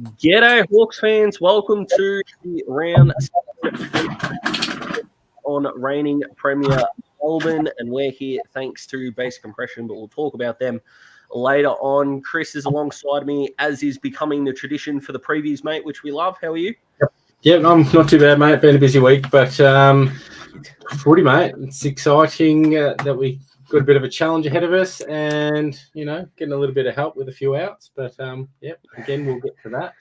G'day, Hawks fans. Welcome to the round on reigning Premier Melbourne, and we're here thanks to Base Compression, but we'll talk about them later on. Chris is alongside me, as is becoming the tradition for the previews, mate, which we love. How are you? Yeah, I'm not too bad, mate. Been a busy week, but footy, mate. It's exciting that we got a bit of a challenge ahead of us, and getting a little bit of help with a few outs. But again, we'll get to that.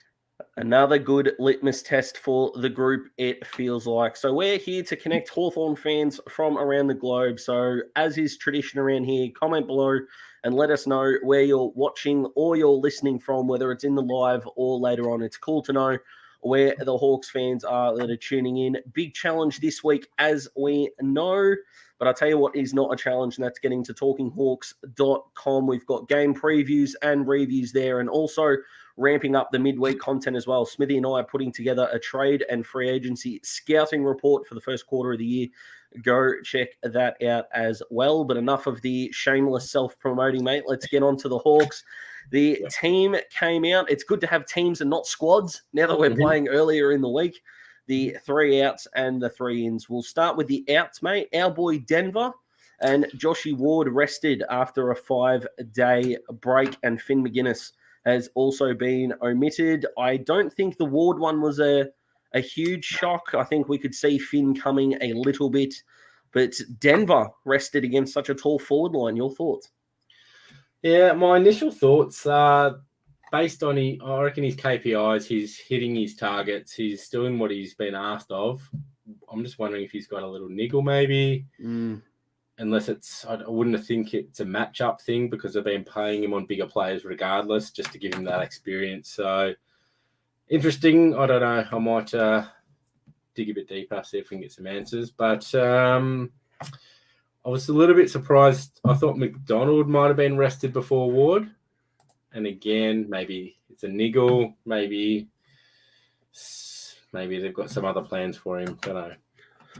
Another good litmus test for the group, it feels like. So we're here to connect Hawthorn fans from around the globe. So as is tradition around here, comment below and let us know where you're watching or you're listening from, whether it's in the live or later on. It's cool to know where the Hawks fans are that are tuning in. Big challenge this week, as we know. But I'll tell you what is not a challenge, and that's getting to talkinghawks.com. We've got game previews and reviews there, and also ramping up the midweek content as well. Smithy and I are putting together a trade and free agency scouting report for the first quarter of the year. Go check that out as well. But enough of the shameless self-promoting, mate. Let's get on to the Hawks. The team came out. It's good to have teams and not squads now that we're playing earlier in the week. The 3 outs and the 3 ins. We'll start with the outs, mate. Our boy Denver and Joshy Ward rested after a 5-day break, and Finn McGuinness has also been omitted. I don't think the Ward one was a huge shock. I think we could see Finn coming a little bit, but Denver rested against such a tall forward line. Your thoughts? Yeah, my initial thoughts are based on, I reckon his KPIs, he's hitting his targets, he's doing what he's been asked of. I'm just wondering if he's got a little niggle maybe. Unless I wouldn't think it's a matchup thing, because they've been playing him on bigger players regardless, just to give him that experience. So interesting. I don't know. I might dig a bit deeper, see if we can get some answers. But I was a little bit surprised. I thought McDonald might have been rested before Ward. And again, maybe it's a niggle. Maybe they've got some other plans for him. Don't know.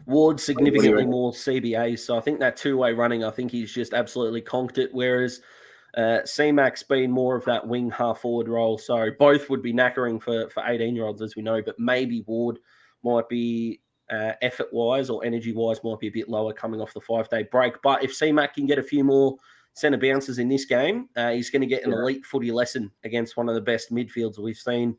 Ward significantly more CBA, so I think that two-way running, I think he's just absolutely conked it, whereas C-Mac's been more of that wing half-forward role, so both would be knackering for 18-year-olds, as we know, but maybe Ward might be, effort-wise or energy-wise, might be a bit lower coming off the 5-day break. But if C-Mac can get a few more centre bounces in this game, he's going to get an elite footy lesson against one of the best midfields we've seen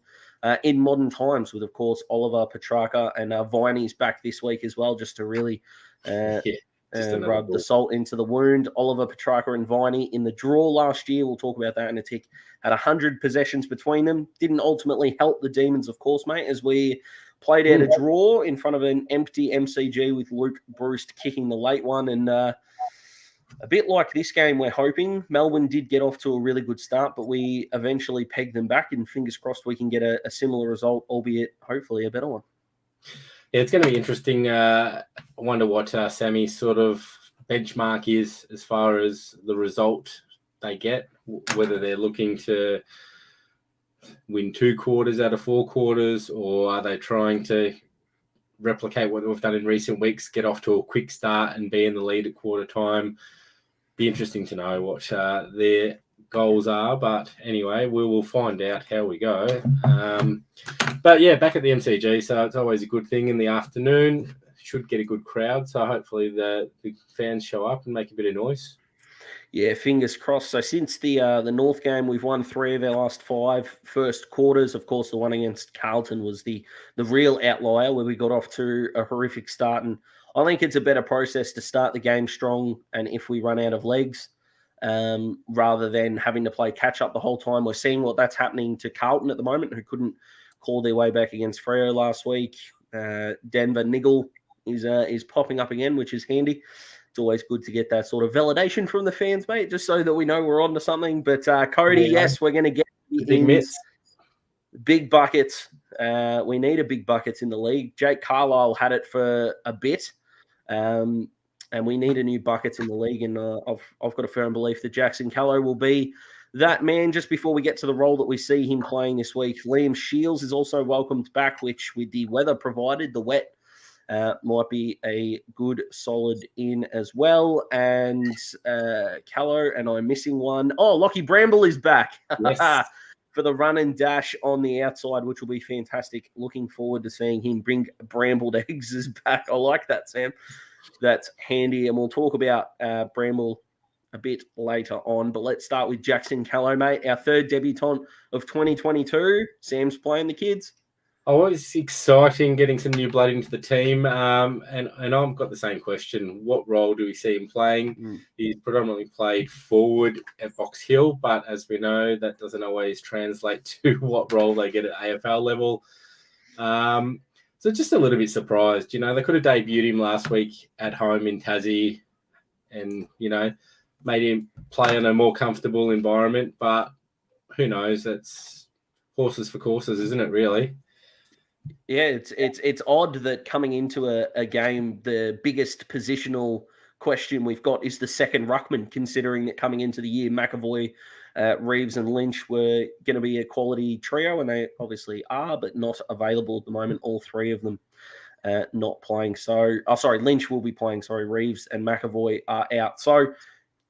in modern times, with, of course, Oliver, Petrarca, and Viney's back this week as well, just to really rub the salt into the wound. Oliver, Petrarca, and Viney in the draw last year, we'll talk about that in a tick, had 100 possessions between them. Didn't ultimately help the Demons, of course, mate, as we played out a draw in front of an empty MCG with Luke Bruce kicking the late one. And a bit like this game, we're hoping Melbourne did get off to a really good start, but we eventually pegged them back, and fingers crossed we can get a similar result, albeit hopefully a better one. Yeah, it's going to be interesting. I wonder what Sammy's sort of benchmark is as far as the result they get, whether they're looking to win 2 quarters out of 4 quarters, or are they trying to replicate what we've done in recent weeks, get off to a quick start and be in the lead at quarter time. Be interesting to know what their goals are. But anyway, we will find out how we go. But yeah, back at the MCG, so it's always a good thing in the afternoon. Should get a good crowd, so hopefully the fans show up and make a bit of noise. Yeah, fingers crossed. So since the North game, we've won 3 of our last 5 first quarters. Of course, the one against Carlton was the real outlier, where we got off to a horrific start. And I think it's a better process to start the game strong, and if we run out of legs, rather than having to play catch-up the whole time. We're seeing what that's happening to Carlton at the moment, who couldn't claw their way back against Freo last week. Denver niggle is popping up again, which is handy. It's always good to get that sort of validation from the fans, mate, just so that we know we're on to something. But Cody, yes, we're going to get the big mitts. Big buckets. We need a big buckets in the league. Jake Carlisle had it for a bit, and we need a new buckets in the league. And I've got a firm belief that Jackson Callow will be that man. Just before we get to the role that we see him playing this week, Liam Shields is also welcomed back, which with the weather provided, the wet, might be a good solid in as well. And Callow, and I'm missing one. Oh, Lockie Bramble is back. Yes. for the run and dash on the outside, which will be fantastic. Looking forward to seeing him bring Brambled Eggs back. I like that, Sam. That's handy. And we'll talk about Bramble a bit later on. But let's start with Jackson Callow, mate. Our third debutant of 2022. Sam's playing the kids. Always exciting getting some new blood into the team. And I've got the same question. What role do we see him playing? He's predominantly played forward at Box Hill, but as we know, that doesn't always translate to what role they get at AFL level. So just a little bit surprised. They could have debuted him last week at home in Tassie and, made him play in a more comfortable environment. But who knows? That's horses for courses, isn't it, really? Yeah, it's odd that coming into a game, the biggest positional question we've got is the second ruckman, considering that coming into the year, McAvoy, Reeves and Lynch were going to be a quality trio, and they obviously are, but not available at the moment. All three of them not playing. So, Lynch will be playing. Reeves and McAvoy are out. So,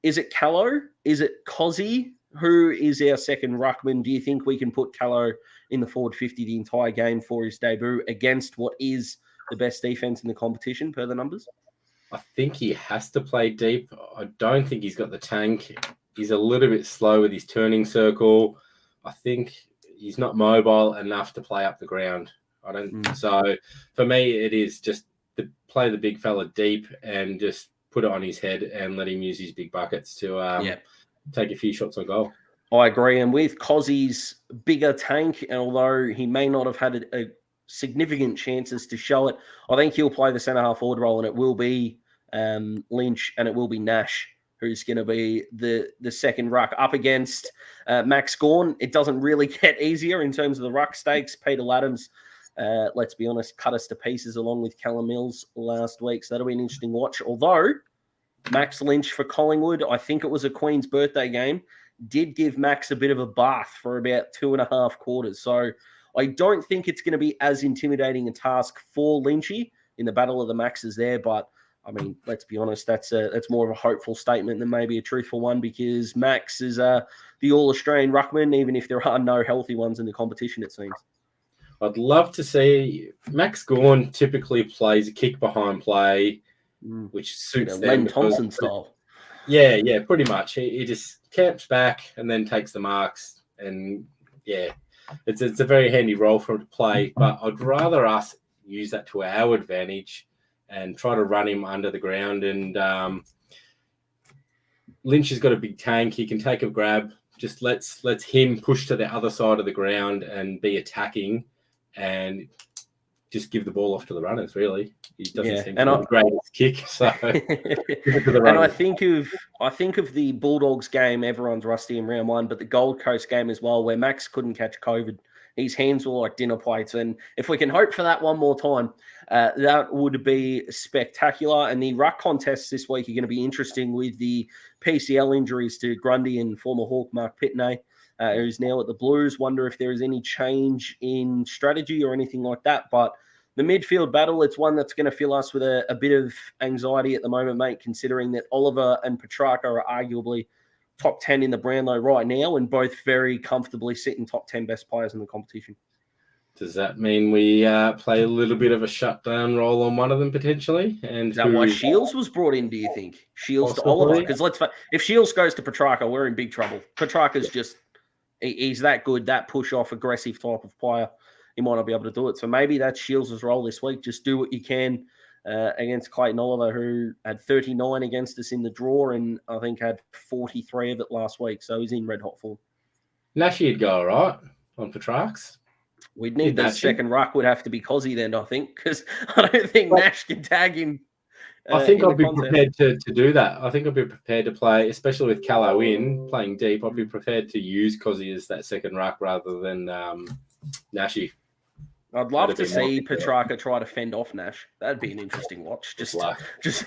is it Callow? Is it Cozzy? Who is our second ruckman? Do you think we can put Callow in the forward 50 the entire game for his debut against what is the best defense in the competition per the numbers? I think he has to play deep. I don't think he's got the tank. He's a little bit slow with his turning circle. I think he's not mobile enough to play up the ground. I don't. So for me, it is just to play the big fella deep and just put it on his head and let him use his big buckets to take a few shots on goal. I agree. And with Cozzy's bigger tank, and although he may not have had a significant chances to show it, I think he'll play the centre half forward role, and it will be Lynch and it will be Nash who's going to be the second ruck up against Max Gawn. It doesn't really get easier in terms of the ruck stakes. Peter Laddams, let's be honest, cut us to pieces along with Callum Mills last week. So that'll be an interesting watch. Although Max Lynch for Collingwood, I think it was a Queen's birthday game, did give Max a bit of a bath for about 2.5 quarters. So I don't think it's going to be as intimidating a task for Lynchy in the Battle of the Maxes there. But, I mean, let's be honest, that's more of a hopeful statement than maybe a truthful one, because Max is the All-Australian ruckman, even if there are no healthy ones in the competition, it seems. I'd love to see Max Gawn typically plays a kick behind play, which suits them. Len Thompson style. Yeah, pretty much. He just camps back and then takes the marks. And, it's a very handy role for him to play. But I'd rather us use that to our advantage and try to run him under the ground. And Lynch has got a big tank. He can take a grab. Just let's him push to the other side of the ground and be attacking and just give the ball off to the runners, really. He doesn't seem to be the greatest kick. So and I think of the Bulldogs game, everyone's rusty in round one, but the Gold Coast game as well, where Max couldn't catch COVID. His hands were like dinner plates. And if we can hope for that one more time, that would be spectacular. And the ruck contests this week are going to be interesting with the PCL injuries to Grundy and former Hawk Mark Pitney, who's now at the Blues. Wonder if there is any change in strategy or anything like that. But the midfield battle, it's one that's going to fill us with a bit of anxiety at the moment, mate, considering that Oliver and Petrarca are arguably top 10 in the Brownlow right now and both very comfortably sitting top 10 best players in the competition. Does that mean we play a little bit of a shutdown role on one of them potentially? And is that why Shields was brought in, do you think? Shields possibly to Oliver? Because if Shields goes to Petrarca, we're in big trouble. Petrarca's just, he's that good, that push-off, aggressive type of player. He might not be able to do it. So maybe that's Shields' role this week. Just do what you can against Clayton Oliver, who had 39 against us in the draw and I think had 43 of it last week. So he's in red hot form. Nashy'd go all right on Petrarchs. We'd need the second ruck would have to be Cozzy then, I think, because I don't think Nash can tag him. I think I'd be prepared to do that. I think I'd be prepared to play, especially with Callow playing deep. I'd be prepared to use Cozzy as that second ruck rather than Nashy. I'd love to see Petrarca try to fend off Nash. That'd be an interesting watch. Just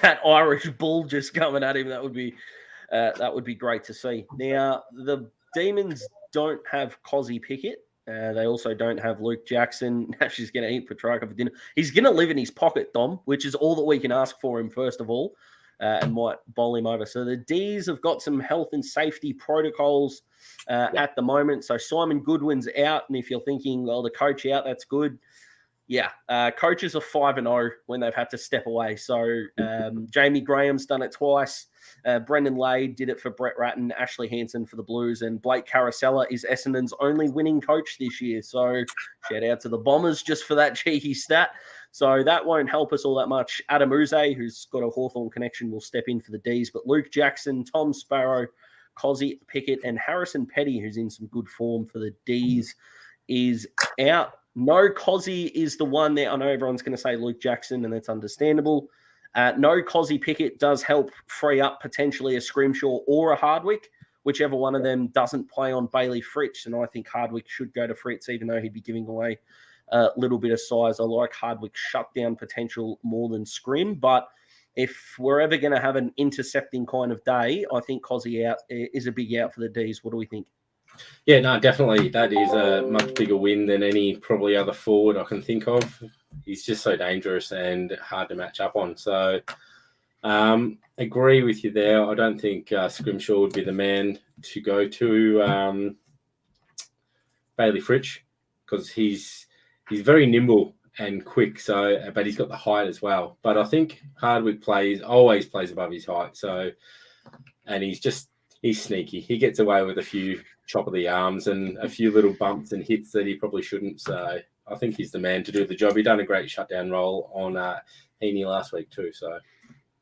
that Irish bull just coming at him. That would be great to see. Now, the Demons don't have Cozzy Pickett. They also don't have Luke Jackson. Nash is going to eat Petrarca for dinner. He's going to live in his pocket, Dom, which is all that we can ask for him, first of all. and might bowl him over. So the D's have got some health and safety protocols at the moment. So Simon Goodwin's out, and if you're thinking, well, the coach out, that's good. Yeah, coaches are 5-0 when they've had to step away. So Jamie Graham's done it twice. Brendan Lade did it for Brett Ratton, Ashley Hansen for the Blues, and Blake Caracella is Essendon's only winning coach this year. So shout out to the Bombers just for that cheeky stat. So that won't help us all that much. Adam Uze, who's got a Hawthorn connection, will step in for the Ds. But Luke Jackson, Tom Sparrow, Cozzy Pickett, and Harrison Petty, who's in some good form for the Ds, is out. No, Cozzy is the one there. I know everyone's going to say Luke Jackson, and that's understandable. No, Cozzy Pickett does help free up potentially a Scrimshaw or a Hardwick, whichever one of them doesn't play on Bailey Fritz. And I think Hardwick should go to Fritz, even though he'd be giving away a little bit of size. I like Hardwick's shutdown potential more than Scrim. But if we're ever going to have an intercepting kind of day, I think Cozzy out is a big out for the Ds. What do we think? Yeah, no, definitely. That is a much bigger win than any probably other forward I can think of. He's just so dangerous and hard to match up on. So agree with you there. I don't think Scrimshaw would be the man to go to Bailey Fritsch, because he's very nimble and quick. So, but he's got the height as well. But I think Hardwick always plays above his height. So, and he's sneaky. He gets away with a few chop of the arms and a few little bumps and hits that he probably shouldn't. So I think he's the man to do the job. He done a great shutdown role on Heaney last week too. So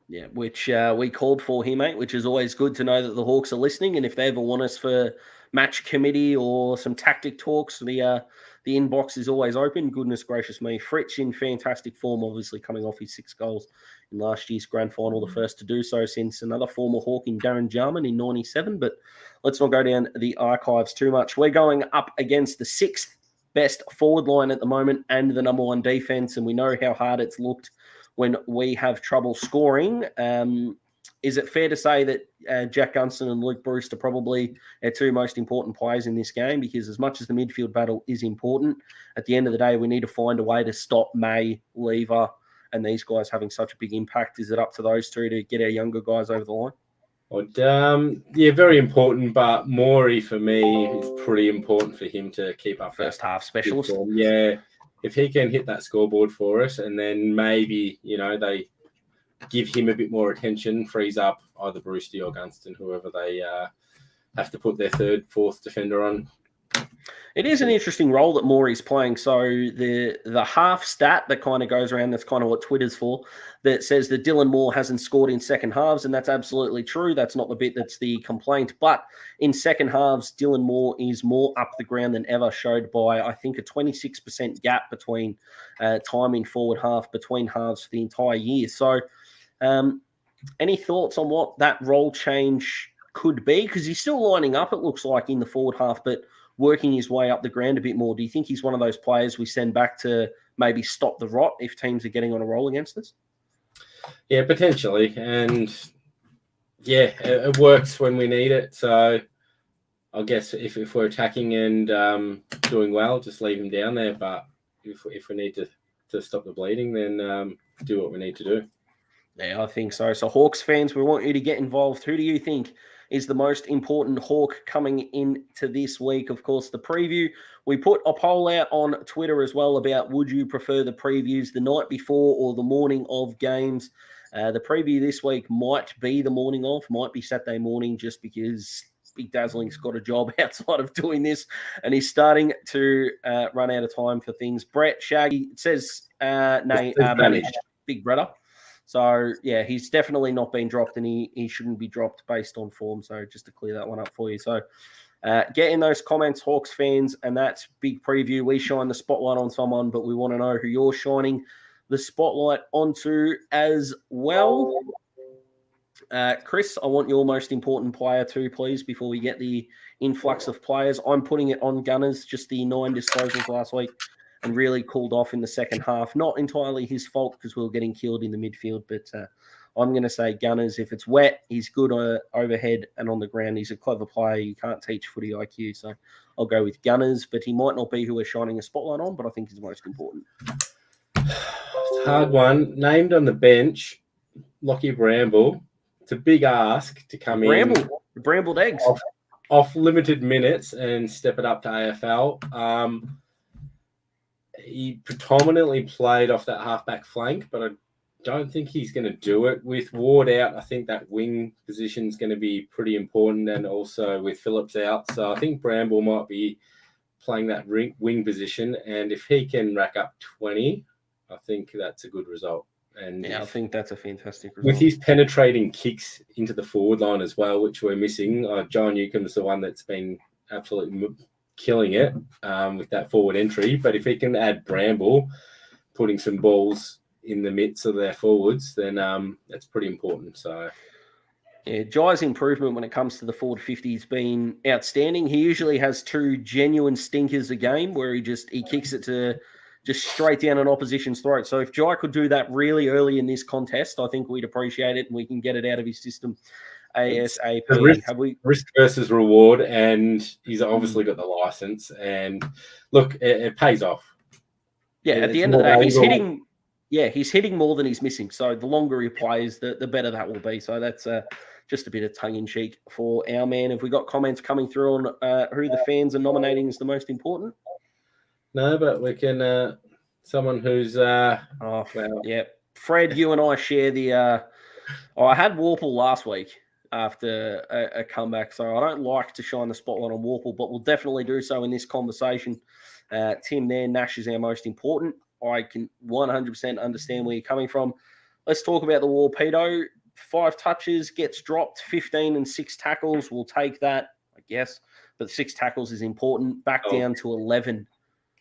yeah, which we called for here, mate, which is always good to know that the Hawks are listening. And if they ever want us for match committee or some tactic talks, the inbox is always open. Goodness gracious me. Fritsch in fantastic form, obviously coming off his 6 goals in last year's grand final, the first to do so since another former Hawk in Darren Jarman in 97. But let's not go down the archives too much. We're going up against the 6th best forward line at the moment and the number 1 defense, and we know how hard it's looked when we have trouble scoring. Is it fair to say that Jack Gunston and Luke Bruce are probably our 2 most important players in this game? Because as much as the midfield battle is important, at the end of the day, we need to find a way to stop May, Lever, and these guys having such a big impact. Is it up to those 2 to get our younger guys over the line? Yeah, very important, but Morey for me is pretty important for him to keep up. First half specialist. Yeah, if he can hit that scoreboard for us, and then maybe, they give him a bit more attention, frees up either Brewsty or Gunston, whoever they have to put their 3rd, 4th defender on. It is an interesting role that Morey's playing. So the half stat that kind of goes around, that's kind of what Twitter's for, that says that Dylan Moore hasn't scored in second halves, and that's absolutely true. That's not the bit that's the complaint. But in second halves, Dylan Moore is more up the ground than ever, showed by, I think, a 26% gap between time in forward half between halves for the entire year. So any thoughts on what that role change could be? Because he's still lining up, it looks like, in the forward half, but working his way up the ground a bit more. Do you think he's one of those players we send back to maybe stop the rot if teams are getting on a roll against us? Yeah, potentially. And yeah, it works when we need it. So I guess if we're attacking and doing well, just leave him down there. But if we need to stop the bleeding, then do what we need to do. Yeah, I think so. So Hawks fans, we want you to get involved. Who do you think is the most important Hawk coming into this week? Of course, the preview. We put a poll out on Twitter as well about would you prefer the previews the night before or the morning of games? The preview this week might be the morning of, might be Saturday morning, just because Big Dazzling's got a job outside of doing this, and he's starting to run out of time for things. Brett Shaggy says, managed Big Brother. So, yeah, he's definitely not been dropped, and he shouldn't be dropped based on form. So just to clear that one up for you. So get in those comments, Hawks fans, and that's big preview. We shine the spotlight on someone, but we want to know who you're shining the spotlight onto as well. Chris, I want your most important player too, please, before we get the influx of players. I'm putting it on Gunners, just the 9 disposals last week, and really cooled off in the second half. Not entirely his fault because we were getting killed in the midfield, but I'm going to say Gunners. If it's wet, he's good overhead and on the ground. He's a clever player. You can't teach footy IQ, so I'll go with Gunners, but he might not be who we're shining a spotlight on, but I think he's the most important. It's a hard one. Named on the bench, Lockie Bramble. It's a big ask to come in. Brambled eggs. Off limited minutes and step it up to AFL. He predominantly played off that halfback flank, but I don't think he's going to do it. With Ward out, I think that wing position is going to be pretty important, and also with Phillips out. So I think Bramble might be playing that wing position, and if he can rack up 20, I think that's a good result. And I think that's a fantastic result. With his penetrating kicks into the forward line as well, which we're missing, John Newcomb's the one that's been absolutely killing it with that forward entry. But if he can add Bramble, putting some balls in the midst of their forwards, then that's pretty important. So, yeah, Jai's improvement when it comes to the forward 50 has been outstanding. He usually has 2 genuine stinkers a game where he kicks it to just straight down an opposition's throat. So if Jai could do that really early in this contest, I think we'd appreciate it and we can get it out of his system ASAP. Risk versus reward, and he's obviously got the license. And look, it pays off. Yeah, at the end of the day, he's hitting more than he's missing. So the longer he plays, the better that will be. So that's just a bit of tongue-in-cheek for our man. Have we got comments coming through on who the fans are nominating as the most important? No, but we can. Someone who's yeah, Fred, you and I share the. I had Warple last week after a comeback, so I don't like to shine the spotlight on Warple, but we'll definitely do so in this conversation. Tim, there, Nash is our most important. I can 100% understand where you're coming from. Let's talk about the Warpedo. 5 touches, gets dropped, 15 and 6 tackles. We'll take that, I guess, but 6 tackles is important. Back down to 11.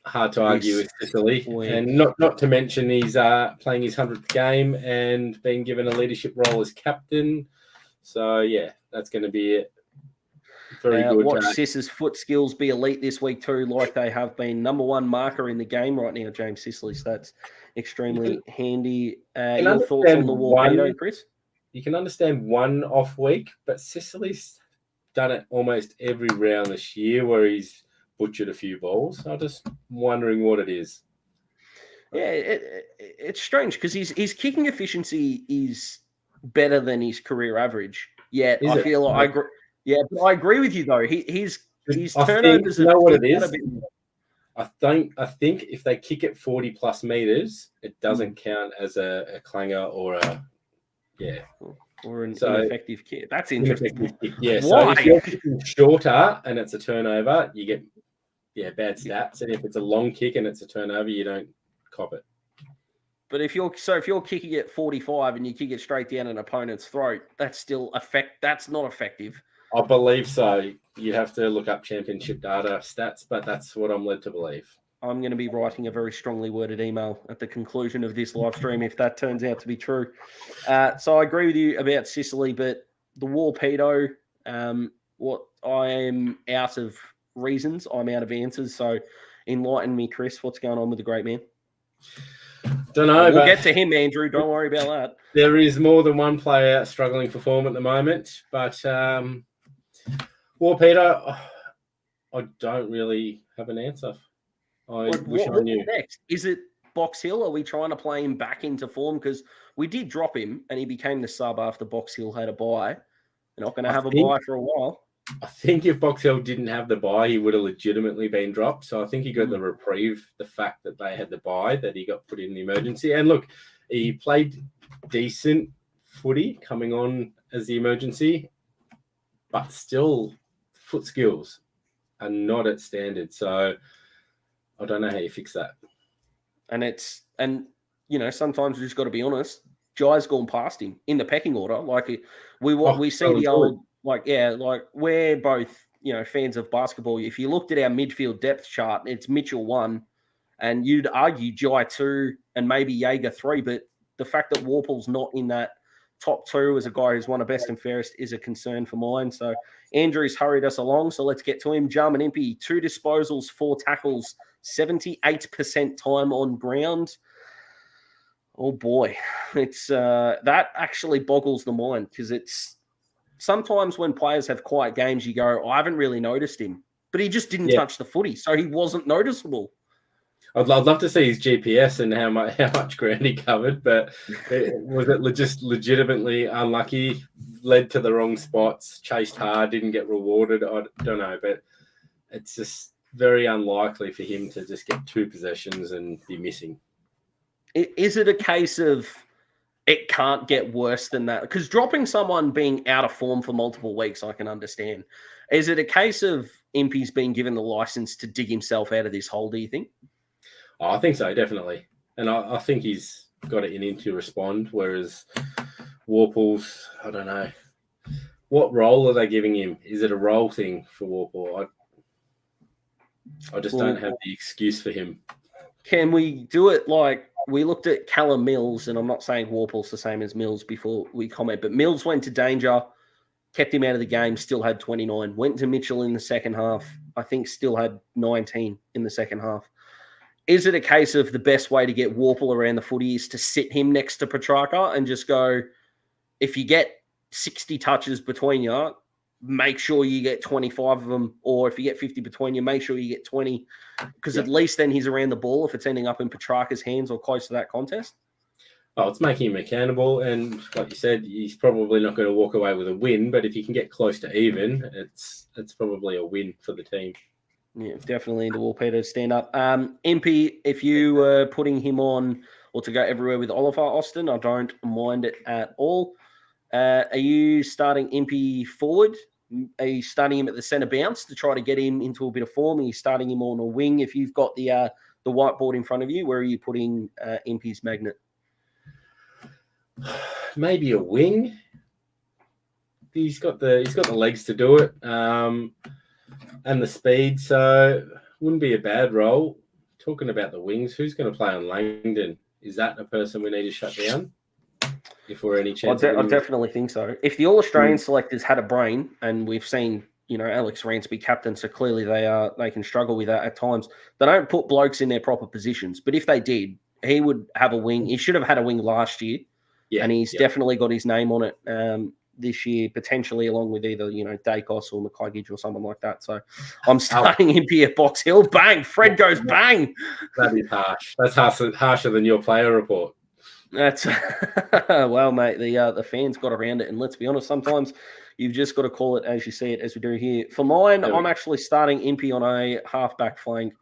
Hard to argue with Sicily. And not to mention he's playing his 100th game and being given a leadership role as captain. So, yeah, that's going to be it. Very good. Watch Sis's foot skills be elite this week too, like they have been. Number 1 marker in the game right now, James Sicily. So that's extremely handy. Your thoughts on the Warpedo, Chris? You can understand one off week, but Sicily's done it almost every round this year where he's butchered a few balls. I'm just wondering what it is. Yeah, it's strange because his kicking efficiency is better than his career average. Yet I feel like I agree. Yeah, but I agree with you though. His turnovers. You know what it is? I think if they kick it 40 plus meters, it doesn't count as a clanger or a or an ineffective kick. That's interesting. Yeah, so if you're kicking shorter and it's a turnover, you get bad stats. And if it's a long kick and it's a turnover, you don't cop it. But if you're kicking it 45 and you kick it straight down an opponent's throat, that's not effective. I believe so. You'd have to look up championship data stats, but that's what I'm led to believe. I'm going to be writing a very strongly worded email at the conclusion of this live stream if that turns out to be true. So I agree with you about Sicily, but the Warpedo, what I am out of reasons, I'm out of answers. So enlighten me, Chris. What's going on with the great man? Don't know. We'll get to him, Andrew. Don't worry about that. There is more than one player struggling for form at the moment, but Warpedo, I don't really have an answer. I wish I knew. Next? Is it Box Hill? Are we trying to play him back into form? Because we did drop him and he became the sub after Box Hill had a bye. They're not going to have a bye for a while. I think if Box Hill didn't have the bye, he would have legitimately been dropped. So I think he got the reprieve, the fact that they had the bye, that he got put in the emergency. And look, he played decent footy coming on as the emergency, but still foot skills are not at standard. So I don't know how you fix that. And sometimes we just got to be honest. Jai's gone past him in the pecking order. Like we see the old, we're both, fans of basketball. If you looked at our midfield depth chart, it's Mitchell 1, and you'd argue Jai 2 and maybe Jaeger 3. But the fact that Warple's not in that top 2 as a guy who's won a best and fairest is a concern for mine. So Andrew's hurried us along. So let's get to him. Jarman Impey, 2 disposals, 4 tackles, 78% time on ground. Oh boy, it's that actually boggles the mind because it's sometimes when players have quiet games, you go, I haven't really noticed him, but he just didn't touch the footy, so he wasn't noticeable. I'd love to see his GPS and how much ground he covered, but was it just legitimately unlucky? Led to the wrong spots, chased hard, didn't get rewarded. I don't know, but it's just very unlikely for him to just get 2 possessions and be missing. Is it a case of it can't get worse than that? Because dropping someone being out of form for multiple weeks, I can understand. Is it a case of Impey's been given the license to dig himself out of this hole, do you think? Oh, I think so, definitely. And I think he's got it in him to respond, whereas Warple's, I don't know. What role are they giving him? Is it a role thing for Warple? I just don't have the excuse for him. Can we do it like we looked at Callum Mills, and I'm not saying Warple's the same as Mills before we comment, but Mills went to danger, kept him out of the game, still had 29. Went to Mitchell in the second half, I think still had 19 in the second half. Is it a case of the best way to get Warple around the footy is to sit him next to Petrarca and just go, if you get 60 touches between you, make sure you get 25 of them, or if you get 50 between you, make sure you get 20, because at least then he's around the ball if it's ending up in Petrarca's hands or close to that contest. Oh, it's making him accountable, and like you said, he's probably not going to walk away with a win, but if he can get close to even, it's probably a win for the team. Yeah, definitely into Warpeter to stand up. Impey, if you were putting him on or to go everywhere with Oliver Austin, I don't mind it at all. Are you starting Impey forward? Are you starting him at the centre bounce to try to get him into a bit of form? Are you starting him on a wing? If you've got the whiteboard in front of you, where are you putting Impey's magnet? Maybe a wing. He's got the legs to do it, and the speed, so wouldn't be a bad role. Talking about the wings, who's going to play on Langdon? Is that a person we need to shut down? If we're any chance, I definitely think so. If the All-Australian selectors had a brain, and we've seen, Alex Rance be captain, so clearly they can struggle with that at times. They don't put blokes in their proper positions, but if they did, he would have a wing. He should have had a wing last year, and he's definitely got his name on it this year, potentially along with either Dacos or Mackay or someone like that. So I'm starting him here at Box Hill. Bang! Fred goes bang. That is harsh. That's harsher than your player report. That's well, mate. The fans got around it, and let's be honest, sometimes you've just got to call it as you see it, as we do here. For mine, I'm actually starting Impey on a half-back flank,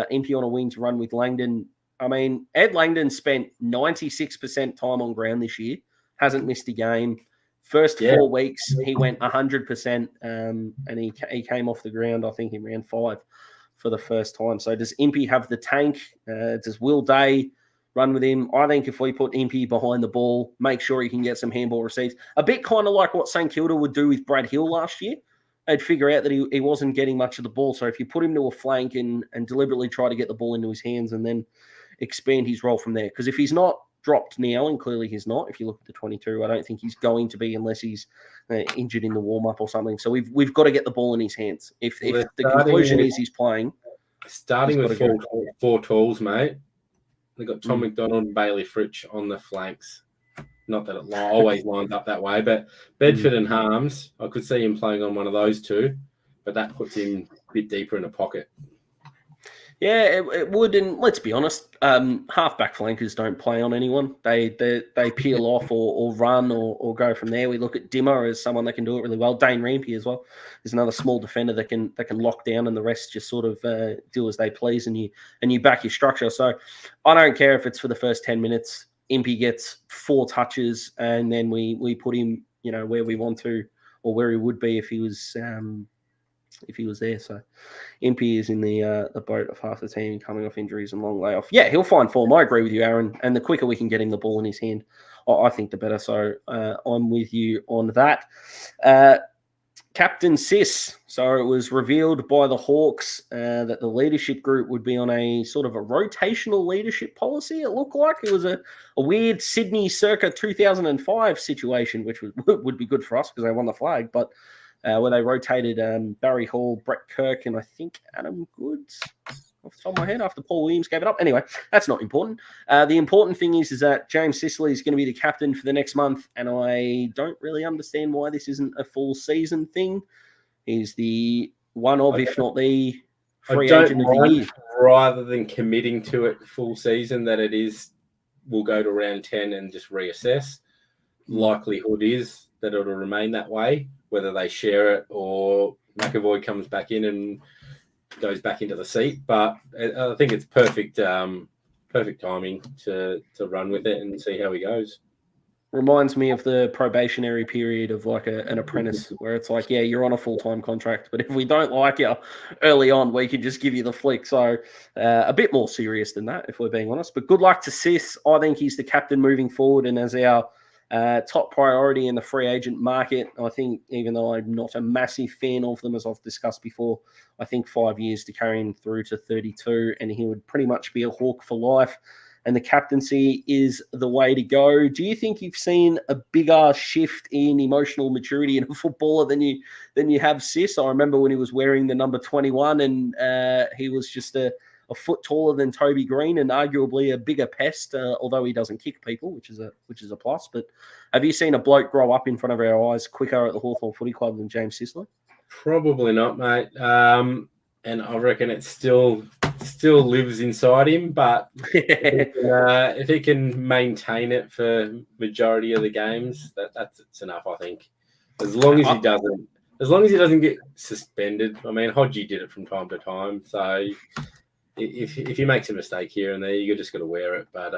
Impey on a wing to run with Langdon. I mean, Ed Langdon spent 96% time on ground this year, hasn't missed a game. First 4 weeks, he went 100%, and he came off the ground, I think, in round 5 for the first time. So does Impey have the tank? Does Will Day run with him? I think if we put Impey behind the ball, make sure he can get some handball receives, a bit kind of like what St Kilda would do with Brad Hill last year. They'd figure out that he wasn't getting much of the ball. So if you put him to a flank and deliberately try to get the ball into his hands and then expand his role from there. Because if he's not dropped now, and clearly he's not, if you look at the 22, I don't think he's going to be unless he's injured in the warm-up or something. So we've got to get the ball in his hands. If the conclusion is he's playing. Starting with four tools, mate. They've got Tom McDonald and Bailey Fritsch on the flanks. Not that it always lines up that way, but Bedford and Harms, I could see him playing on one of those two, but that puts him a bit deeper in a pocket. Yeah, it would, and let's be honest, half-back flankers don't play on anyone. They peel off or run or go from there. We look at Dimmer as someone that can do it really well. Dane Rampy as well is another small defender that can lock down, and the rest just sort of do as they please, and you back your structure. So I don't care if it's for the first 10 minutes. Impey gets 4 touches, and then we put him, where we want to, or where he would be if he was there. So Impey is in the boat of half the team coming off injuries and long layoff. Yeah, he'll find form. I agree with you, Aaron. And the quicker we can get him the ball in his hand, I think the better. So I'm with you on that. Captain Sis. So it was revealed by the Hawks that the leadership group would be on a sort of a rotational leadership policy. It looked like it was a weird Sydney circa 2005 situation, which would be good for us because they won the flag. But where they rotated Barry Hall, Brett Kirk, and I think Adam Goods off the top of my head after Paul Williams gave it up. Anyway, that's not important. The important thing is that James Sicily is going to be the captain for the next month, and I don't really understand why this isn't a full season thing. He's the one of, if not the free agent of the year. Rather than committing to it full season, that we'll go to round 10 and just reassess. Likelihood is that it'll remain that way, whether they share it or McAvoy comes back in and goes back into the seat. But I think it's perfect timing to run with it and see how he goes. Reminds me of the probationary period of like an apprentice, where it's like, yeah, you're on a full-time contract, but if we don't like you early on, we can just give you the flick. So a bit more serious than that, if we're being honest. But good luck to Sis. I think he's the captain moving forward, and as our top priority in the free agent market. I think, even though I'm not a massive fan of them, as I've discussed before, I think 5 years to carry him through to 32, and he would pretty much be a Hawk for life. And the captaincy is the way to go. Do you think you've seen a bigger shift in emotional maturity in a footballer than you have Sis? I remember when he was wearing the number 21, and he was just a foot taller than Toby Green and arguably a bigger pest, although he doesn't kick people, which is a plus. But have you seen a bloke grow up in front of our eyes quicker at the Hawthorn Footy Club than James Sisler? Probably not, mate. And I reckon it still lives inside him, but if he can maintain it for majority of the games, that's enough, I think. As long as he doesn't get suspended. I mean, Hodgie did it from time to time, so if he makes a mistake here and there, you're just going to wear it. But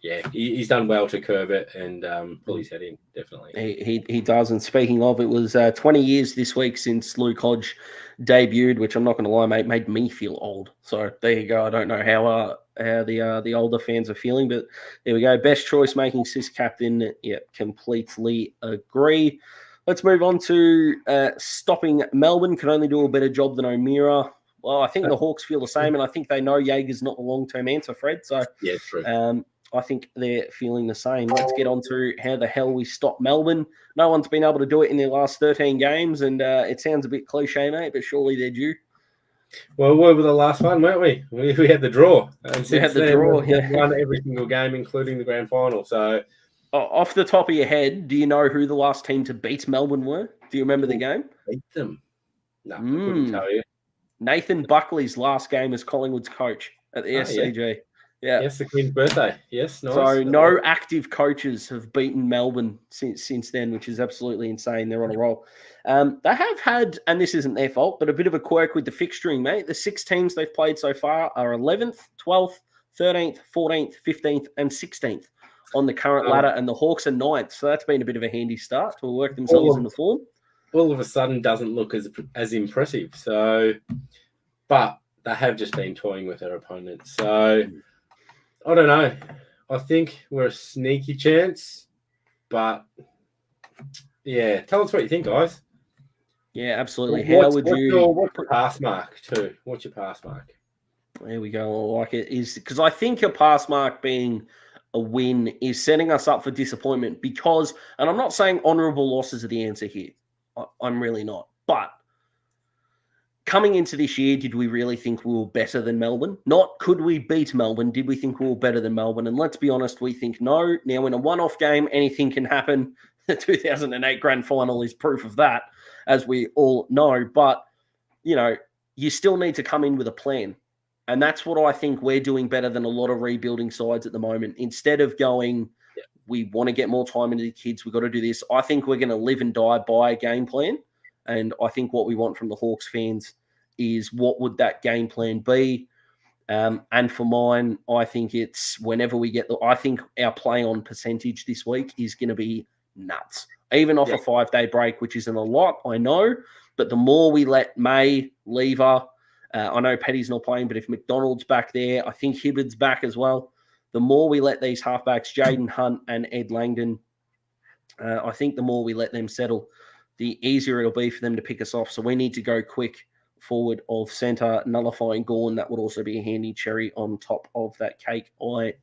yeah, he's done well to curb it and pull his head in, definitely. He does. And speaking of, it was 20 years this week since Luke Hodge debuted, which I'm not going to lie, mate, made me feel old. So there you go. I don't know how the older fans are feeling, but there we go. Best choice making Sis captain. Yeah, completely agree. Let's move on to stopping Melbourne. Can only do a better job than O'Meara. Well, I think the Hawks feel the same, and I think they know Jaeger's not the long-term answer, Fred. So yeah, true. I think they're feeling the same. Let's get on to how the hell we stop Melbourne. No one's been able to do it in their last 13 games, and it sounds a bit cliche, mate, but surely they're due. Well, we were the last one, weren't we? We had the draw. And we had the draw, yeah. We won every single game, including the grand final. So, off the top of your head, do you know who the last team to beat Melbourne were? Do you remember the game? Beat them? No, I couldn't tell you. Nathan Buckley's last game as Collingwood's coach at the SCG. Yeah. Yes, the Queen's birthday. Yes, nice. So no active coaches have beaten Melbourne since then, which is absolutely insane. They're on a roll. They have had, and this isn't their fault, but a bit of a quirk with the fixturing, mate. The 6 teams they've played so far are 11th, 12th, 13th, 14th, 15th, and 16th on the current ladder, and the Hawks are 9th. So that's been a bit of a handy start to work themselves into form. All of a sudden doesn't look as impressive. So, but they have just been toying with their opponents. So, I don't know. I think we're a sneaky chance, but yeah. Tell us what you think, guys. Yeah, absolutely. What's your pass mark too? What's your pass mark? There we go. I like it. Is because I think a pass mark being a win is setting us up for disappointment because, and I'm not saying honourable losses are the answer here. I'm really not. But coming into this year, did we really think we were better than Melbourne? Not could we beat Melbourne. Did we think we were better than Melbourne? And let's be honest, we think no. Now, in a one-off game, anything can happen. The 2008 grand final is proof of that, as we all know. But, you still need to come in with a plan. And that's what I think we're doing better than a lot of rebuilding sides at the moment. Instead of going, we want to get more time into the kids, we've got to do this. I think we're going to live and die by a game plan. And I think what we want from the Hawks fans is what would that game plan be? And for mine, I think it's whenever we get I think our play on percentage this week is going to be nuts. Even off a 5-day break, which isn't a lot, I know. But the more we let May, Lever, I know Petty's not playing, but if McDonald's back there, I think Hibbard's back as well. The more we let these halfbacks, Jaden Hunt and Ed Langdon, I think the more we let them settle, the easier it'll be for them to pick us off. So we need to go quick forward of centre, nullifying Gawn. That would also be a handy cherry on top of that cake, I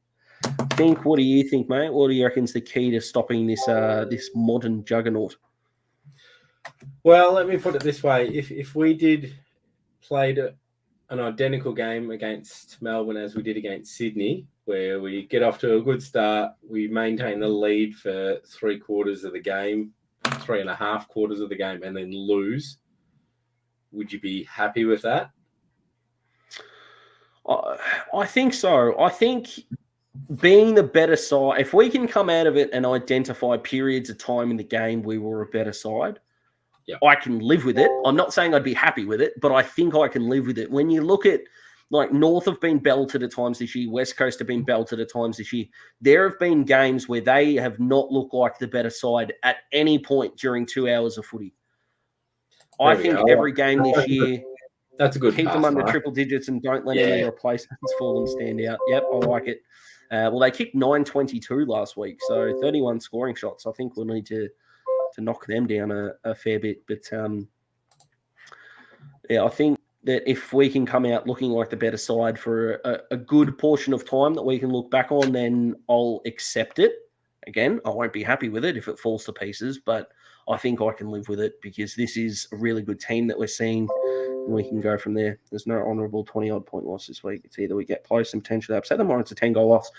think. What do you think, mate? What do you reckon is the key to stopping this this modern juggernaut? Well, let me put it this way. If we played an identical game against Melbourne as we did against Sydney, where we get off to a good start, we maintain the lead for 3/4 of the game, 3.5 quarters of the game, and then lose, would you be happy with that? I think so. I think being the better side, if we can come out of it and identify periods of time in the game we were a better side, I can live with it. I'm not saying I'd be happy with it, but I think I can live with it. When you look at, like, North have been belted at times this year, West Coast have been belted at times this year. There have been games where they have not looked like the better side at any point during 2 hours of footy. I think every game this year, that's a good keep them under triple digits and don't let any replacements fall and stand out. Yep, I like it. Well, they kicked 922 last week, so 31 scoring shots. I think we'll need to knock them down a fair bit. But, I think that if we can come out looking like the better side for a good portion of time that we can look back on, then I'll accept it. Again, I won't be happy with it if it falls to pieces, but I think I can live with it because this is a really good team that we're seeing, and we can go from there. There's no honourable 20-odd point loss this week. It's either we get close and potentially upset them or it's a 10-goal loss.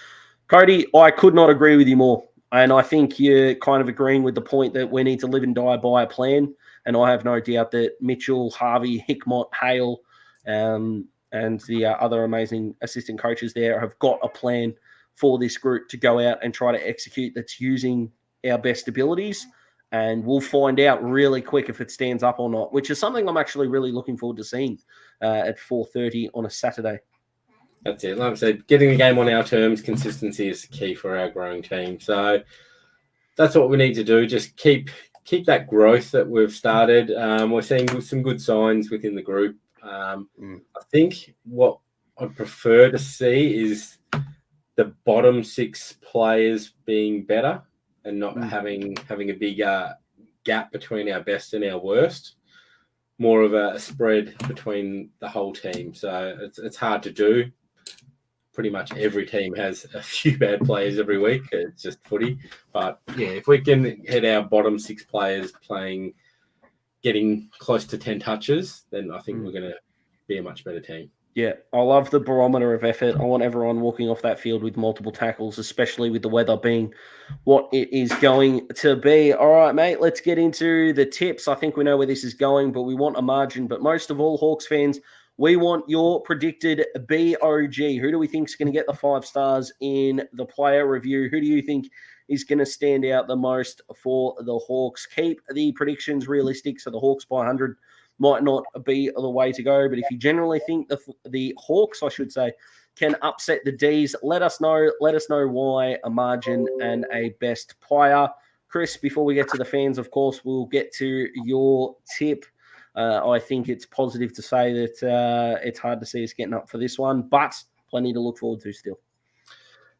Cody, I could not agree with you more. And I think you're kind of agreeing with the point that we need to live and die by a plan. And I have no doubt that Mitchell, Harvey, Hickmott, Hale, and the other amazing assistant coaches there have got a plan for this group to go out and try to execute that's using our best abilities. And we'll find out really quick if it stands up or not, which is something I'm actually really looking forward to seeing at 4:30 on a Saturday. That's it. Like I said, getting the game on our terms, consistency is the key for our growing team. So that's what we need to do. Just keep that growth that we've started. We're seeing some good signs within the group. I think what I prefer to see is the bottom 6 players being better and not having a bigger gap between our best and our worst. More of a spread between the whole team. So it's hard to do. Pretty much every team has a few bad players every week. It's just footy. But, if we can hit our bottom 6 players getting close to 10 touches, then I think we're going to be a much better team. Yeah, I love the barometer of effort. I want everyone walking off that field with multiple tackles, especially with the weather being what it is going to be. All right, mate, let's get into the tips. I think we know where this is going, but we want a margin. But most of all, Hawks fans, we want your predicted BOG. Who do we think is going to get the 5 stars in the player review? Who do you think is going to stand out the most for the Hawks? Keep the predictions realistic, so the Hawks by 100 might not be the way to go. But if you generally think the Hawks, I should say, can upset the Ds, let us know. Let us know why, a margin and a best player. Chris, before we get to the fans, of course, we'll get to your tip. I think it's positive to say that it's hard to see us getting up for this one, but plenty to look forward to still.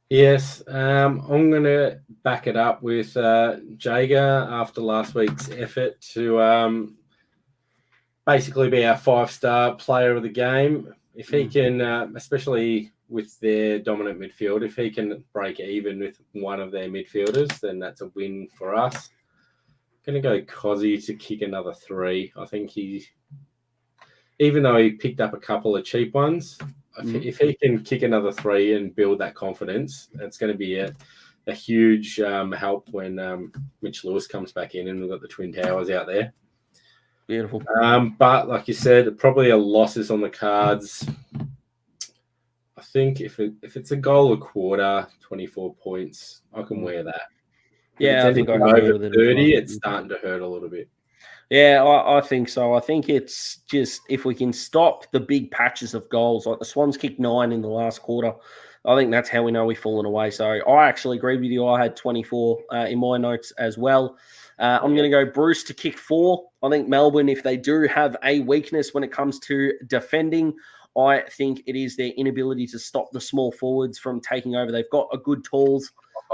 Yes, I'm going to back it up with Jager after last week's effort to basically be our 5-star player of the game. If he can, especially with their dominant midfield, if he can break even with one of their midfielders, then that's a win for us. I'm going to go Cozzy to kick another 3. I think even though he picked up a couple of cheap ones, if he can kick another 3 and build that confidence, it's going to be a huge help when Mitch Lewis comes back in and we've got the Twin Towers out there. Beautiful. But like you said, probably a loss is on the cards. I think if it's a goal a quarter, 24 points, I can wear that. Yeah, I think I can over 30, it's starting to hurt a little bit. Yeah, I think so. I think it's just if we can stop the big patches of goals, like the Swans kicked 9 in the last quarter, I think that's how we know we've fallen away. So I actually agree with you. I had 24 in my notes as well. I'm going to go Bruce to kick 4. I think Melbourne, if they do have a weakness when it comes to defending, I think it is their inability to stop the small forwards from taking over. They've got a good tools,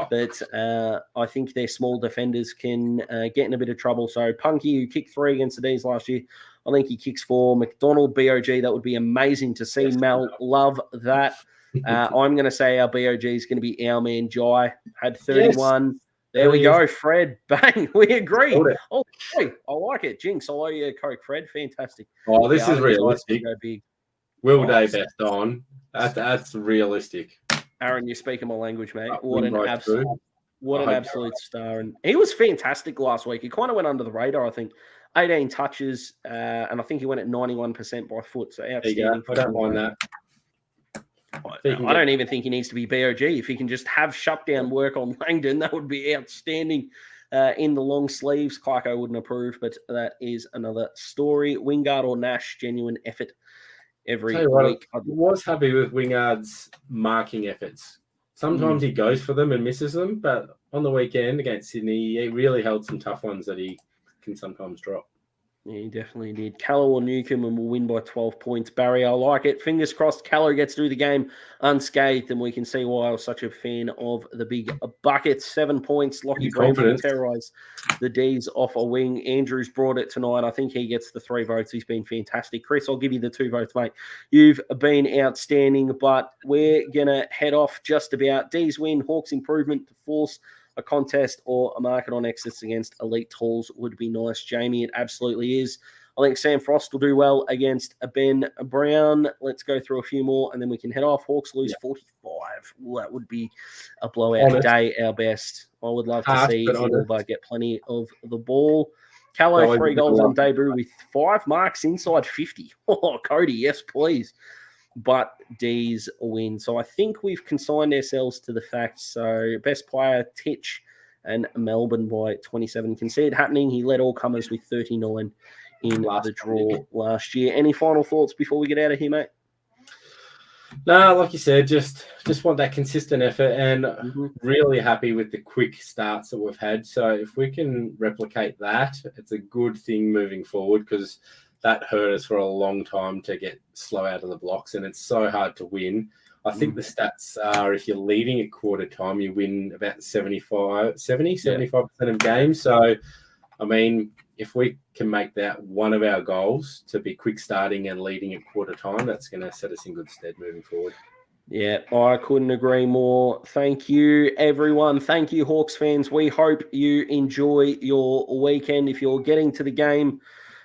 but I think their small defenders can get in a bit of trouble. So Punky, who kicked 3 against the D's last year, I think he kicks 4. McDonald, BOG, that would be amazing to see. Yes, Mel, love that. I'm going to say our BOG is going to be our man, Jai. Had 31. Yes. There we go, Fred. Bang, we agree. Oh, hey, I like it. Jinx, I owe you a Coke, Fred. Fantastic. Oh, this is realistic. Go big. Will Day best on. That's realistic. Aaron, you're speaking my language, mate. What an absolute star. And he was fantastic last week. He kind of went under the radar, I think. 18 touches, and I think he went at 91% by foot. So outstanding. I don't mind that. I don't even think he needs to be BOG. If he can just have shutdown work on Langdon, that would be outstanding. In the long sleeves, Clarko wouldn't approve, but that is another story. Wingard or Nash, genuine effort every week. I was happy with Wingard's marking efforts. Sometimes he goes for them and misses them, but on the weekend against Sydney, he really held some tough ones that he can sometimes drop. Yeah, he definitely did. Callow or Newcombe, and we'll win by 12 points. Barry, I like it. Fingers crossed Callow gets through the game unscathed, and we can see why I was such a fan of the big buckets. 7 points. Lockie Bramble will terrorise the D's off a wing. Andrews brought it tonight. I think he gets the 3 votes. He's been fantastic. Chris, I'll give you the 2 votes, mate. You've been outstanding, but we're going to head off just about. D's win, Hawks improvement to force a contest or a market on exits against elite tools would be nice. Jamie, it absolutely is. I think Sam Frost will do well against Ben Brown. Let's go through a few more and then we can head off. Hawks lose 45. Ooh, that would be a blowout day, our best. I would love to see Silva get plenty of the ball. Callow, 3 goals on debut with 5 marks inside 50. Oh, Cody, yes, please. But D's win. So I think we've consigned ourselves to the facts. So best player, Titch and Melbourne by 27. Can see it happening. He led all comers with 39 in the draw last year. Any final thoughts before we get out of here, mate? No, like you said, just want that consistent effort and really happy with the quick starts that we've had. So if we can replicate that, it's a good thing moving forward because that hurt us for a long time to get slow out of the blocks, and it's so hard to win. I think the stats are if you're leading at quarter time, you win about 75% of games. So, I mean, if we can make that one of our goals to be quick starting and leading at quarter time, that's going to set us in good stead moving forward. Yeah, I couldn't agree more. Thank you, everyone. Thank you, Hawks fans. We hope you enjoy your weekend. If you're getting to the game,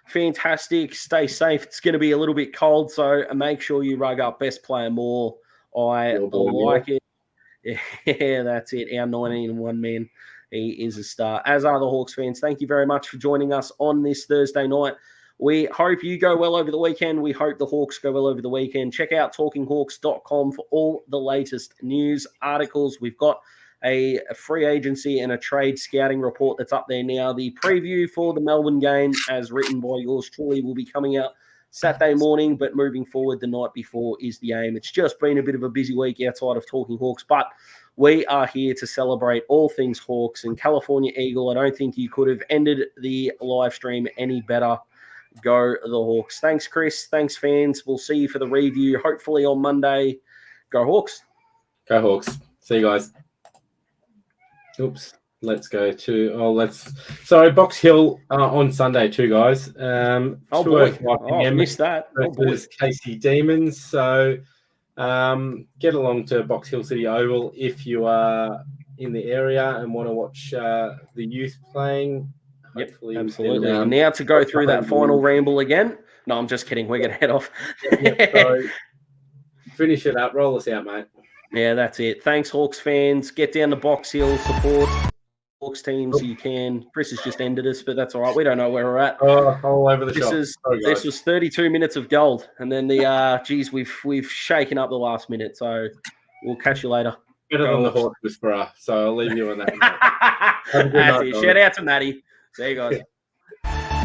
fantastic. Stay safe. It's going to be a little bit cold, so make sure you rug up best player more. I like it. Yeah, that's it. Our 19-1 man. He is a star, as are the Hawks fans. Thank you very much for joining us on this Thursday night. We hope you go well over the weekend. We hope the Hawks go well over the weekend. Check out talkinghawks.com for all the latest news articles. We've got a free agency and a trade scouting report that's up there now. The preview for the Melbourne game, as written by yours truly, will be coming out Saturday morning, but moving forward the night before is the aim. It's just been a bit of a busy week outside of Talking Hawks, but we are here to celebrate all things Hawks and California Eagle. I don't think you could have ended the live stream any better. Go the Hawks. Thanks, Chris. Thanks, fans. We'll see you for the review, hopefully on Monday. Go Hawks. Go Hawks. See you guys. Oops. Let's go to Box Hill on Sunday too, guys. Oh boy, I missed that. Versus Casey Demons. So get along to Box Hill City Oval if you are in the area and want to watch the youth playing. Yep, absolutely. And now to go through that final ramble again. No, I'm just kidding. We're going to head off. So finish it up. Roll us out, mate. Yeah, that's it. Thanks, Hawks fans. Get down to Box Hill, support Hawks teams. You can. Chris has just ended us, but that's all right. We don't know where we're at. All over the shop. This was 32 minutes of gold, and then we've shaken up the last minute. So we'll catch you later. Better than the Hawks Whisperer. So I'll leave you on that. That's it. Shout out to Matty. See you guys.